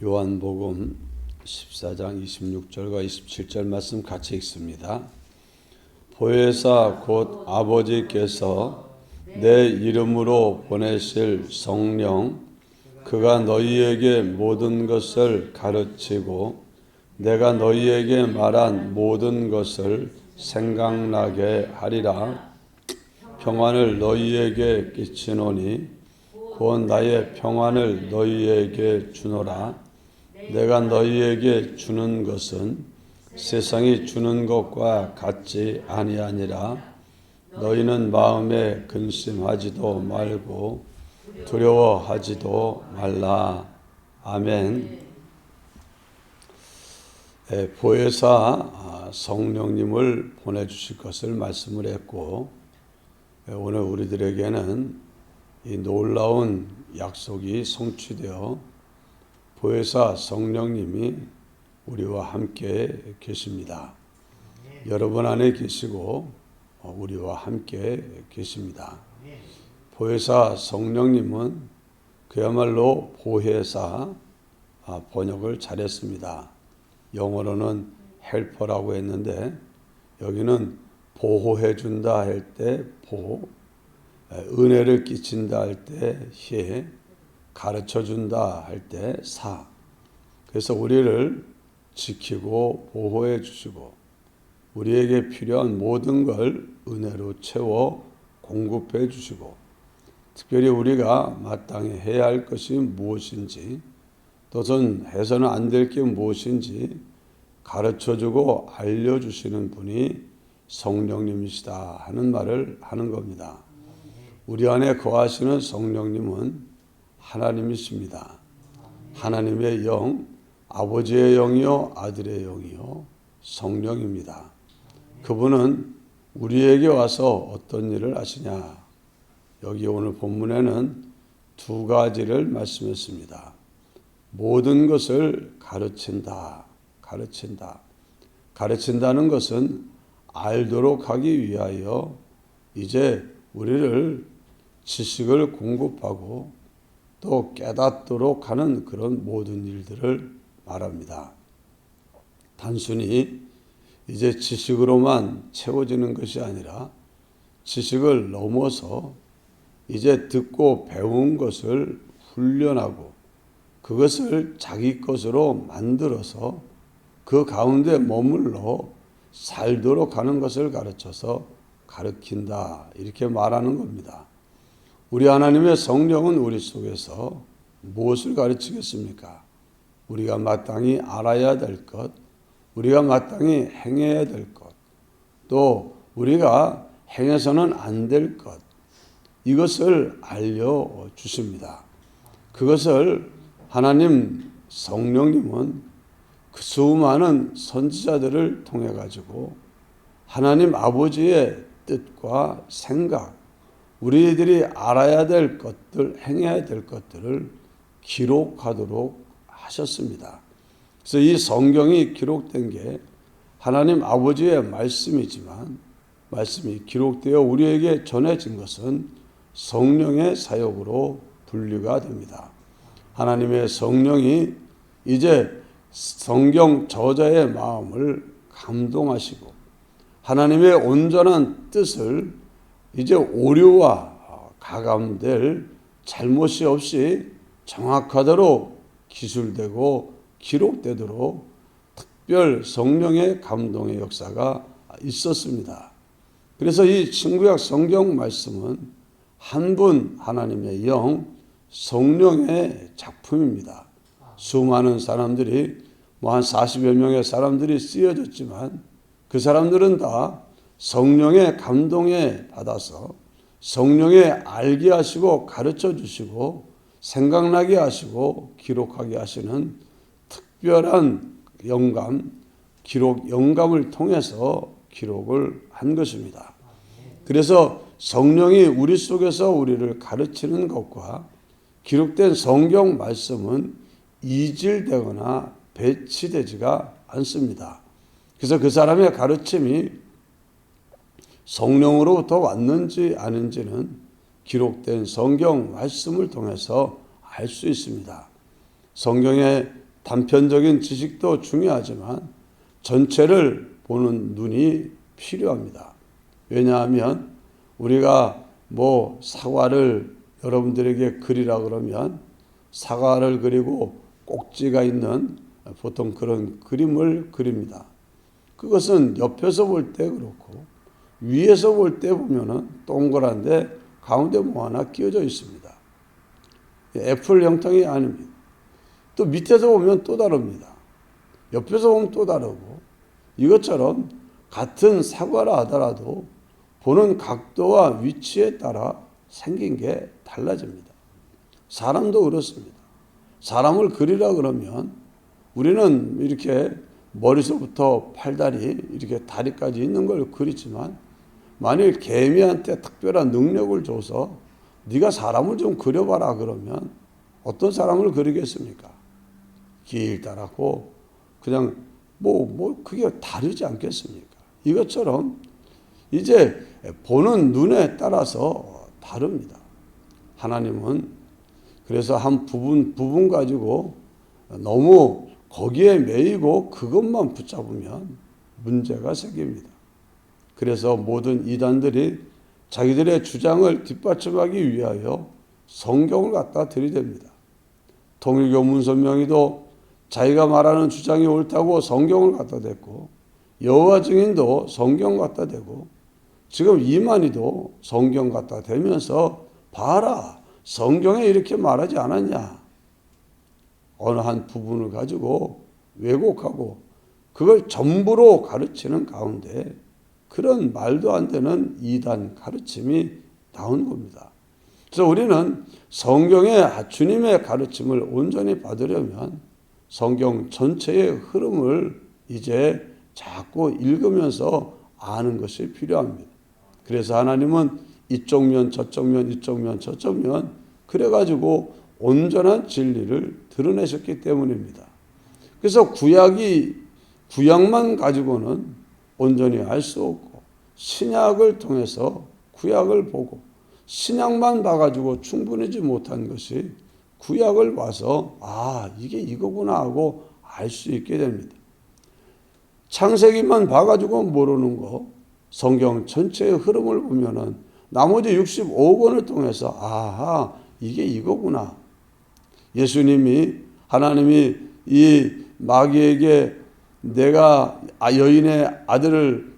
요한복음 14장 26절과 27절 말씀 같이 읽습니다. 보혜사 곧 아버지께서 내 이름으로 보내실 성령 그가 너희에게 모든 것을 가르치고 내가 너희에게 말한 모든 것을 생각나게 하리라. 평안을 너희에게 끼치노니 곧 나의 평안을 너희에게 주노라. 내가 너희에게 주는 것은 세상이 주는 것과 같지 아니하니라. 너희는 마음에 근심하지도 말고 두려워하지도 말라. 아멘. 보혜사 성령님을 보내주실 것을 말씀을 했고, 오늘 우리들에게는 이 놀라운 약속이 성취되어 보혜사 성령님이 우리와 함께 계십니다. 여러분 안에 계시고 우리와 함께 계십니다. 보혜사 성령님은 그야말로 보혜사, 번역을 잘했습니다. 영어로는 헬퍼라고 했는데 여기는 보호해준다 할 때 보, 은혜를 끼친다 할 때 해, 가르쳐준다 할 때 사. 그래서 우리를 지키고 보호해 주시고 우리에게 필요한 모든 걸 은혜로 채워 공급해 주시고 특별히 우리가 마땅히 해야 할 것이 무엇인지 또는 해서는 안 될 게 무엇인지 가르쳐주고 알려주시는 분이 성령님이시다 하는 말을 하는 겁니다. 우리 안에 거하시는 성령님은 하나님이십니다. 하나님의 영, 아버지의 영이요 아들의 영이요 성령입니다. 그분은 우리에게 와서 어떤 일을 하시냐. 여기 오늘 본문에는 두 가지를 말씀했습니다. 모든 것을 가르친다. 가르친다는 것은 알도록 하기 위하여 이제 우리를 지식을 공급하고 또 깨닫도록 하는 그런 모든 일들을 말합니다. 단순히 이제 지식으로만 채워지는 것이 아니라 지식을 넘어서 이제 듣고 배운 것을 훈련하고 그것을 자기 것으로 만들어서 그 가운데 머물러 살도록 하는 것을 가르쳐서 가르친다. 이렇게 말하는 겁니다. 우리 하나님의 성령은 우리 속에서 무엇을 가르치겠습니까? 우리가 마땅히 알아야 될 것, 우리가 마땅히 행해야 될 것, 또 우리가 행해서는 안 될 것, 이것을 알려주십니다. 그것을 하나님 성령님은 그 수많은 선지자들을 통해 가지고 하나님 아버지의 뜻과 생각, 우리들이 알아야 될 것들, 행해야 될 것들을 기록하도록 하셨습니다. 그래서 이 성경이 기록된 게 하나님 아버지의 말씀이지만 말씀이 기록되어 우리에게 전해진 것은 성령의 사역으로 분류가 됩니다. 하나님의 성령이 이제 성경 저자의 마음을 감동하시고 하나님의 온전한 뜻을 이제 오류와 가감될 잘못이 없이 정확하도록 기술되고 기록되도록 특별 성령의 감동의 역사가 있었습니다. 그래서 이 신구약 성경 말씀은 한 분 하나님의 영 성령의 작품입니다. 수많은 사람들이 한 40여 명의 사람들이 쓰여졌지만 그 사람들은 다 성령의 감동에 받아서 성령의 알게 하시고 가르쳐 주시고 생각나게 하시고 기록하게 하시는 특별한 영감, 영감을 통해서 기록을 한 것입니다. 그래서 성령이 우리 속에서 우리를 가르치는 것과 기록된 성경 말씀은 이질되거나 배치되지가 않습니다. 그래서 그 사람의 가르침이 성령으로부터 왔는지 아닌지는 기록된 성경 말씀을 통해서 알 수 있습니다. 성경에 단편적인 지식도 중요하지만 전체를 보는 눈이 필요합니다. 왜냐하면 우리가 뭐 사과를 여러분들에게 그리라 그러면 사과를 그리고 꼭지가 있는 보통 그런 그림을 그립니다. 그것은 옆에서 볼 때 그렇고 위에서 볼 때 보면은 동그란데 가운데 뭐 하나 끼어져 있습니다. 애플 형태이 아닙니다. 또 밑에서 보면 또 다릅니다. 옆에서 보면 또 다르고 이것처럼 같은 사과라 하더라도 보는 각도와 위치에 따라 생긴 게 달라집니다. 사람도 그렇습니다. 사람을 그리라 그러면 우리는 이렇게 머리서부터 팔다리 이렇게 다리까지 있는 걸 그리지만 만일 개미한테 특별한 능력을 줘서 네가 사람을 좀 그려봐라 그러면 어떤 사람을 그리겠습니까? 길다랗고 그냥 그게 다르지 않겠습니까? 이것처럼 이제 보는 눈에 따라서 다릅니다. 하나님은 그래서 한 부분 가지고 너무 거기에 매이고 그것만 붙잡으면 문제가 생깁니다. 그래서 모든 이단들이 자기들의 주장을 뒷받침하기 위하여 성경을 갖다 들이댑니다. 통일교 문선명이도 자기가 말하는 주장이 옳다고 성경을 갖다 댔고 여호와 증인도 성경 갖다 대고 지금 이만희도 성경 갖다 대면서 봐라 성경에 이렇게 말하지 않았냐. 어느 한 부분을 가지고 왜곡하고 그걸 전부로 가르치는 가운데 그런 말도 안 되는 이단 가르침이 나온 겁니다. 그래서 우리는 성경의 주님의 가르침을 온전히 받으려면 성경 전체의 흐름을 이제 자꾸 읽으면서 아는 것이 필요합니다. 그래서 하나님은 이쪽 면 저쪽 면 이쪽 면 저쪽 면 그래가지고 온전한 진리를 드러내셨기 때문입니다. 그래서 구약만 가지고는 온전히 알 수 없고 신약을 통해서 구약을 보고 신약만 봐가지고 충분하지 못한 것이 구약을 봐서 이게 이거구나 하고 알 수 있게 됩니다. 창세기만 봐가지고 모르는 거 성경 전체의 흐름을 보면은 나머지 65권을 통해서 이게 이거구나. 하나님이 이 마귀에게 내가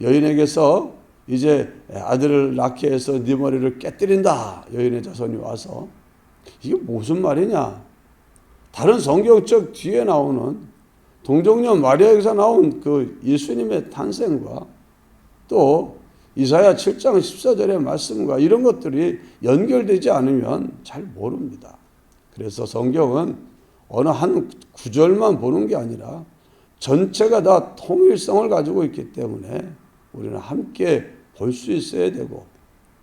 여인에게서 이제 아들을 낳게 해서 네 머리를 깨뜨린다. 여인의 자손이 와서 이게 무슨 말이냐? 다른 성경적 뒤에 나오는 동정녀 마리아에게서 나온 그 예수님의 탄생과 또 이사야 7장 14절의 말씀과 이런 것들이 연결되지 않으면 잘 모릅니다. 그래서 성경은 어느 한 구절만 보는 게 아니라 전체가 다 통일성을 가지고 있기 때문에 우리는 함께 볼 수 있어야 되고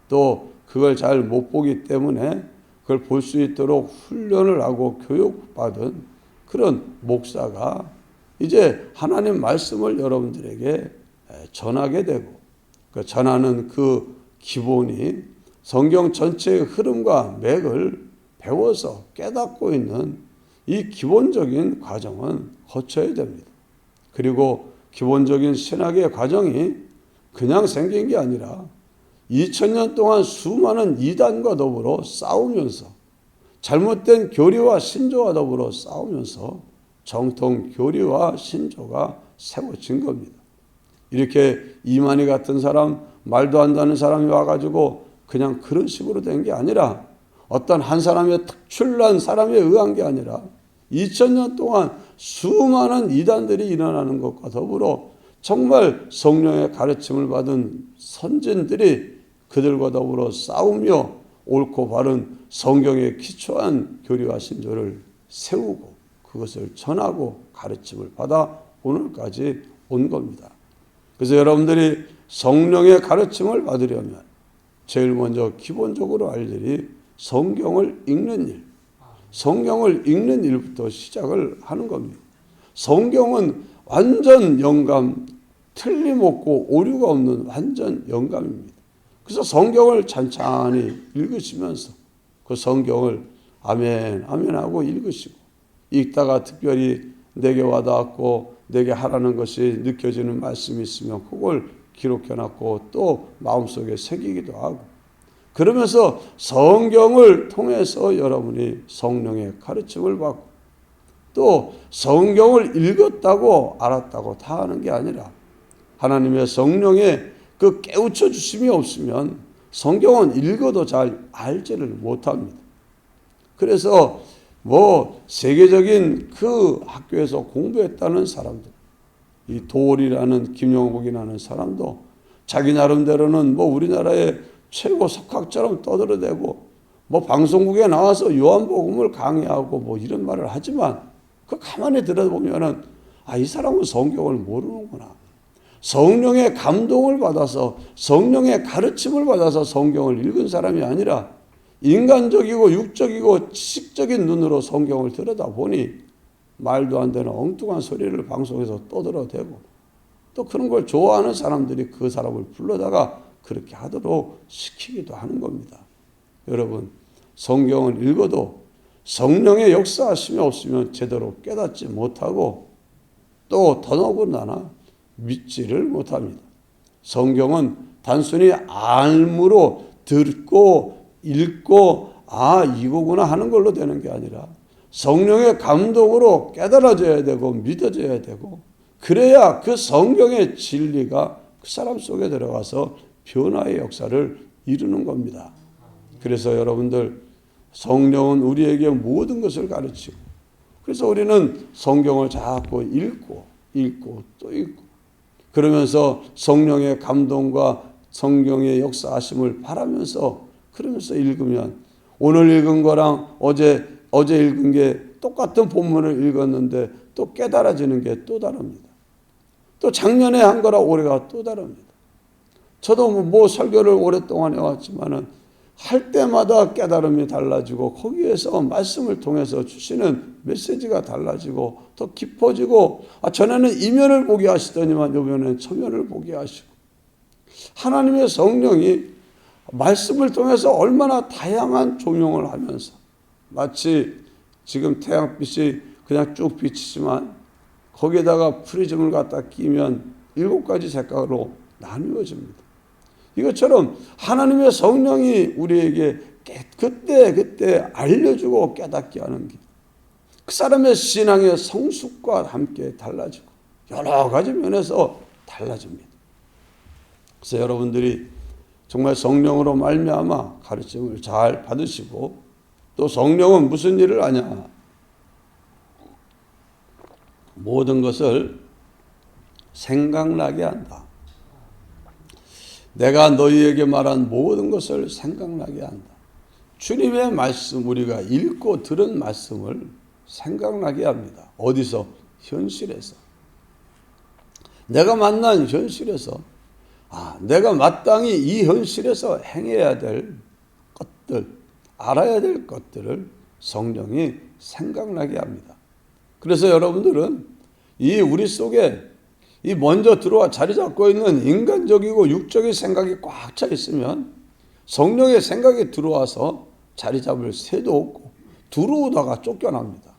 또 그걸 잘 못 보기 때문에 그걸 볼 수 있도록 훈련을 하고 교육받은 그런 목사가 이제 하나님 말씀을 여러분들에게 전하게 되고 그 전하는 그 기본이 성경 전체의 흐름과 맥을 배워서 깨닫고 있는 이 기본적인 과정은 거쳐야 됩니다. 그리고 기본적인 신학의 과정이 그냥 생긴 게 아니라 2000년 동안 수많은 이단과 더불어 싸우면서 잘못된 교리와 신조와 더불어 싸우면서 정통 교리와 신조가 세워진 겁니다. 이렇게 이만희 같은 사람, 말도 안 되는 사람이 와가지고 그냥 그런 식으로 된 게 아니라 어떤 한 사람의 특출난 사람에 의한 게 아니라 2000년 동안 수많은 이단들이 일어나는 것과 더불어 정말 성령의 가르침을 받은 선진들이 그들과 더불어 싸우며 옳고 바른 성경에 기초한 교리와 신조를 세우고 그것을 전하고 가르침을 받아 오늘까지 온 겁니다. 그래서 여러분들이 성령의 가르침을 받으려면 제일 먼저 기본적으로 알 일이 성경을 읽는 일, 성경을 읽는 일부터 시작을 하는 겁니다. 성경은 완전 영감, 틀림없고 오류가 없는 완전 영감입니다. 그래서 성경을 찬찬히 읽으시면서 그 성경을 아멘, 아멘 하고 읽으시고 읽다가 특별히 내게 와닿았고 내게 하라는 것이 느껴지는 말씀이 있으면 그걸 기록해놨고 또 마음속에 새기기도 하고, 그러면서 성경을 통해서 여러분이 성령의 가르침을 받고 또 성경을 읽었다고 알았다고 다 하는 게 아니라 하나님의 성령의 그 깨우쳐 주심이 없으면 성경은 읽어도 잘 알지를 못합니다. 그래서 세계적인 그 학교에서 공부했다는 사람들, 이 도올이라는 김영복이라는 사람도 자기 나름대로는 우리나라의 최고 석학처럼 떠들어대고 방송국에 나와서 요한복음을 강의하고 이런 말을 하지만 그 가만히 들어보면은 이 사람은 성경을 모르는구나. 성령의 감동을 받아서 성령의 가르침을 받아서 성경을 읽은 사람이 아니라 인간적이고 육적이고 지식적인 눈으로 성경을 들여다보니 말도 안 되는 엉뚱한 소리를 방송에서 떠들어대고 또 그런 걸 좋아하는 사람들이 그 사람을 불러다가 그렇게 하도록 시키기도 하는 겁니다. 여러분, 성경을 읽어도 성령의 역사하심이 없으면 제대로 깨닫지 못하고 또 더더군다나 믿지를 못합니다. 성경은 단순히 알므로 듣고 읽고 이거구나 하는 걸로 되는 게 아니라 성령의 감동으로 깨달아져야 되고 믿어져야 되고, 그래야 그 성경의 진리가 그 사람 속에 들어가서 변화의 역사를 이루는 겁니다. 그래서 여러분들, 성령은 우리에게 모든 것을 가르치고, 그래서 우리는 성경을 자꾸 읽고 또 읽고 그러면서 성령의 감동과 성경의 역사하심을 바라면서 그러면서 읽으면 오늘 읽은 거랑 어제 읽은 게 똑같은 본문을 읽었는데 또 깨달아지는 게 또 다릅니다. 또 작년에 한 거랑 올해가 또 다릅니다. 저도 설교를 오랫동안 해왔지만은 할 때마다 깨달음이 달라지고 거기에서 말씀을 통해서 주시는 메시지가 달라지고 더 깊어지고, 전에는 이면을 보게 하시더니만 이번에는 처면을 보게 하시고, 하나님의 성령이 말씀을 통해서 얼마나 다양한 조명을 하면서 마치 지금 태양빛이 그냥 쭉 비치지만 거기에다가 프리즘을 갖다 끼면 7가지 색깔로 나누어집니다. 이것처럼 하나님의 성령이 우리에게 그때 알려주고 깨닫게 하는 게 그 사람의 신앙의 성숙과 함께 달라지고 여러 가지 면에서 달라집니다. 그래서 여러분들이 정말 성령으로 말미암아 가르침을 잘 받으시고, 또 성령은 무슨 일을 하냐? 모든 것을 생각나게 한다. 내가 너희에게 말한 모든 것을 생각나게 한다. 주님의 말씀, 우리가 읽고 들은 말씀을 생각나게 합니다. 어디서? 현실에서. 내가 만난 현실에서, 내가 마땅히 이 현실에서 행해야 될 것들, 알아야 될 것들을 성령이 생각나게 합니다. 그래서 여러분들은 우리 속에 먼저 들어와 자리 잡고 있는 인간적이고 육적인 생각이 꽉 차 있으면 성령의 생각이 들어와서 자리 잡을 새도 없고 들어오다가 쫓겨납니다.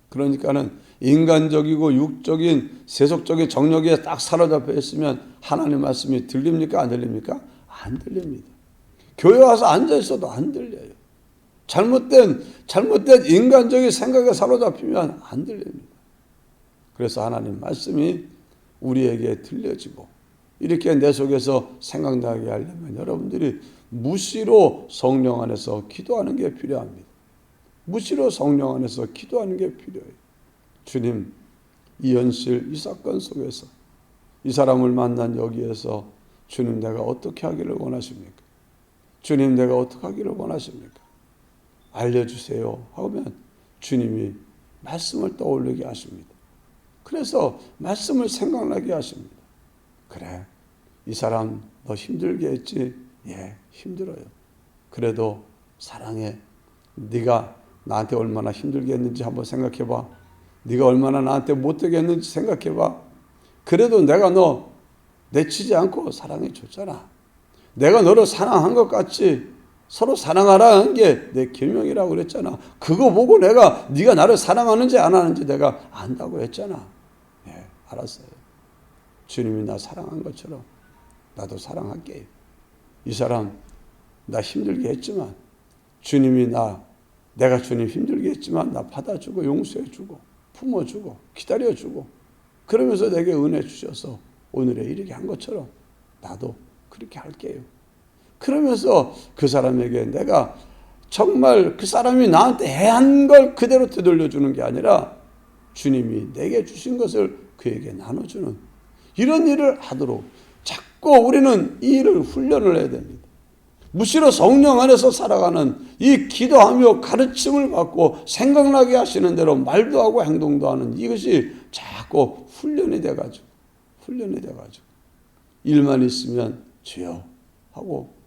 그러니까는 인간적이고 육적인 세속적인 정력에 딱 사로잡혀 있으면 하나님 말씀이 들립니까? 안 들립니까? 안 들립니다. 교회 와서 앉아 있어도 안 들려요. 잘못된 인간적인 생각에 사로잡히면 안 들립니다. 그래서 하나님 말씀이 우리에게 들려지고 이렇게 내 속에서 생각나게 하려면 여러분들이 무시로 성령 안에서 기도하는 게 필요합니다. 무시로 성령 안에서 기도하는 게 필요해요. 주님, 이 현실, 이 사건 속에서 이 사람을 만난 여기에서 주님, 내가 어떻게 하기를 원하십니까? 주님, 내가 어떻게 하기를 원하십니까? 알려주세요 하면 주님이 말씀을 떠올리게 하십니다. 그래서 말씀을 생각나게 하십니다. 그래, 이 사람 너 힘들게 했지? 예, 힘들어요. 그래도 사랑해. 네가 나한테 얼마나 힘들게 했는지 한번 생각해봐. 네가 얼마나 나한테 못되게 했는지 생각해봐. 그래도 내가 너 내치지 않고 사랑해 줬잖아. 내가 너를 사랑한 것 같이 서로 사랑하라는 게 내 계명이라고 그랬잖아. 그거 보고 내가 네가 나를 사랑하는지 안 하는지 내가 안다고 했잖아. 네, 알았어요. 주님이 나 사랑한 것처럼 나도 사랑할게요. 이 사람 나 힘들게 했지만 주님이 내가 주님 힘들게 했지만 나 받아주고 용서해주고 품어주고 기다려주고 그러면서 내게 은혜 주셔서 오늘에 이렇게 한 것처럼 나도 그렇게 할게요. 그러면서 그 사람에게 내가 정말 그 사람이 나한테 해한 걸 그대로 되돌려주는 게 아니라 주님이 내게 주신 것을 그에게 나눠주는 이런 일을 하도록 자꾸 우리는 이 일을 훈련을 해야 됩니다. 무시로 성령 안에서 살아가는 이 기도하며 가르침을 받고 생각나게 하시는 대로 말도 하고 행동도 하는 이것이 자꾸 훈련이 돼가지고 일만 있으면 주여 하고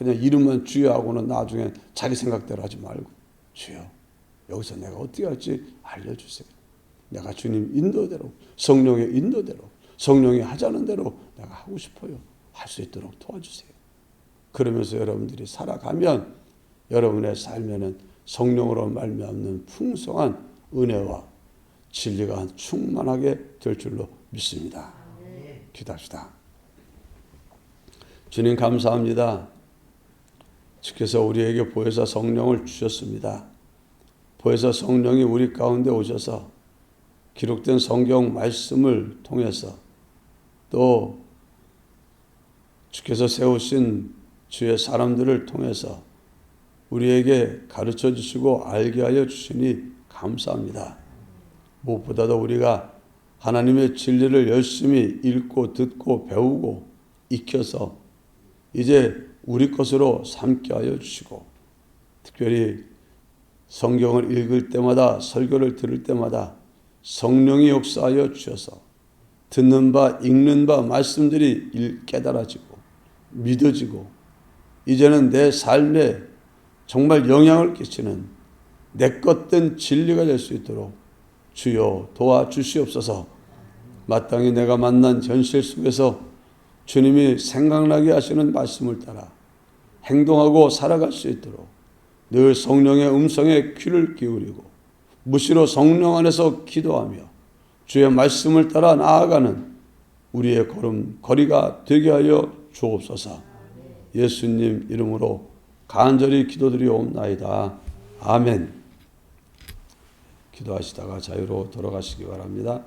그냥 이름만 주여 하고는 나중에 자기 생각대로 하지 말고 주여 여기서 내가 어떻게 할지 알려주세요. 내가 주님 인도대로 성령의 인도대로 성령이 하자는 대로 내가 하고 싶어요. 할 수 있도록 도와주세요. 그러면서 여러분들이 살아가면 여러분의 삶에는 성령으로 말미암는 풍성한 은혜와 진리가 충만하게 될 줄로 믿습니다. 기도합시다. 주님 감사합니다. 주께서 우리에게 보혜사 성령을 주셨습니다. 보혜사 성령이 우리 가운데 오셔서 기록된 성경 말씀을 통해서 또 주께서 세우신 주의 사람들을 통해서 우리에게 가르쳐 주시고 알게 하여 주시니 감사합니다. 무엇보다도 우리가 하나님의 진리를 열심히 읽고 듣고 배우고 익혀서 이제 우리 것으로 삼게 하여 주시고 특별히 성경을 읽을 때마다 설교를 들을 때마다 성령이 역사하여 주셔서 듣는 바 읽는 바 말씀들이 깨달아지고 믿어지고 이제는 내 삶에 정말 영향을 끼치는 내 것된 진리가 될 수 있도록 주여 도와주시옵소서. 마땅히 내가 만난 현실 속에서 주님이 생각나게 하시는 말씀을 따라 행동하고 살아갈 수 있도록 늘 성령의 음성에 귀를 기울이고 무시로 성령 안에서 기도하며 주의 말씀을 따라 나아가는 우리의 거리가 되게 하여 주옵소서. 예수님 이름으로 간절히 기도드리옵나이다. 아멘. 기도하시다가 자유로 돌아가시기 바랍니다.